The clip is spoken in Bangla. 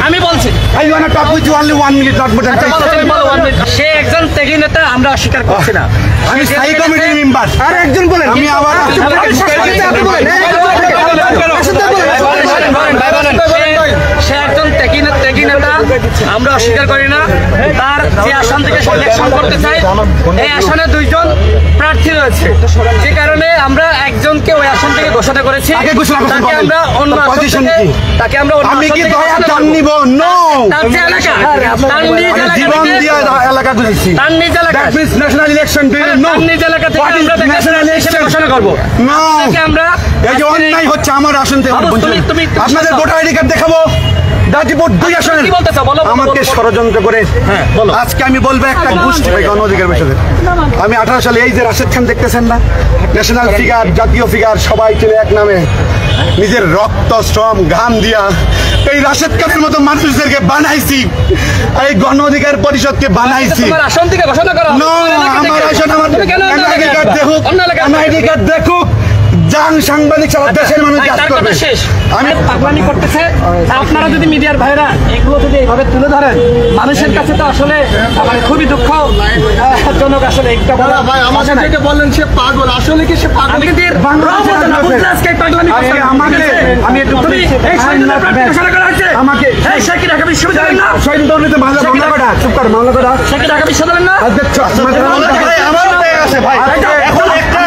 আমি বলছি সে একজন ত্যাগী নেতা, আমরা অস্বীকার করছি না। আমি স্থায়ী কমিটির মেম্বার। আর একজন বলেন, আমি আবার সে একজন ত্যাগী নেতা, আমরা অস্বীকার করি না। তার যে আসন থেকে ইলেকশন করতে চাই, এই আসনে 2 জন প্রার্থী রয়েছে, যে কারণে আমরা একজনকে ওই আসন থেকে ঘোষণা করেছি। তাকে আমরা অন্য আসন থেকে, তাকে আমরা অন্য আমি কি দয়া দান নিব? নো, তার যে এলাকা, তার নিজ জীবন দিয়ে এলাকা দিয়েছি। তার নিজ এলাকা, that means national election day. No, তার নিজ এলাকা থেকে আমরা ন্যাশনাল ইলেকশন ঘোষণা করব। নো, আমরা এই যে অন্যায় হচ্ছে আমার আসন থেকে। আপনাদের ভোটার আইডি কার্ড দেখাবো। গাজীপুর 2 আসনের আমাকে ষড়যন্ত্র করে আজকে আমি বলবো একটা গোষ্ঠী গণ অধিকার বিষয়ে। আমি 18 সালে এই যে রাশেদ খান দেখতেছেন না, ন্যাশনাল ফিগার, জাতীয় ফিগার, সবাই চলে এক নামে নিজের রক্ত শ্রম ঘাম দিয়া এই রাশেদ খানের মতো মানুষদেরকে বানাইছি, এই গণ অধিকার পরিষদকে বানাইছি। আসন থেকে ঘোষণা করা নো, আমার আসন, আমার আইডি কার্ড দেখুক, আমার আইডি কার্ড দেখুক। যান সাংবাদিক সারা দেশের মানুষ শেষ। আমি পাগলামি করতেছে। আপনারা যদি মিডিয়ার ভাইরা এগুলো যদি এইভাবে তুলে ধরেন, মানুষের কাছে তো আসলে মানে খুবই দুঃখজনক। আসলে একটা বলা ভাই, আমাকে যেটা বললেন সে পাগল, আসলে কি সে পাগল? আমি কিন্তু আমি একটু এই শহীদুল্লাহ প্রার্থী ঘোষণা করা হয়েছে। আমাকে এই শেখ ঢাকা বিশ্ববিদ্যালয় না, শহীদুল্লাহতে মামলা করা, চুপ কর, মামলা করা, শেখ ঢাকা বিশ্ববিদ্যালয় না। আমার আছে ভাই, এখন একটা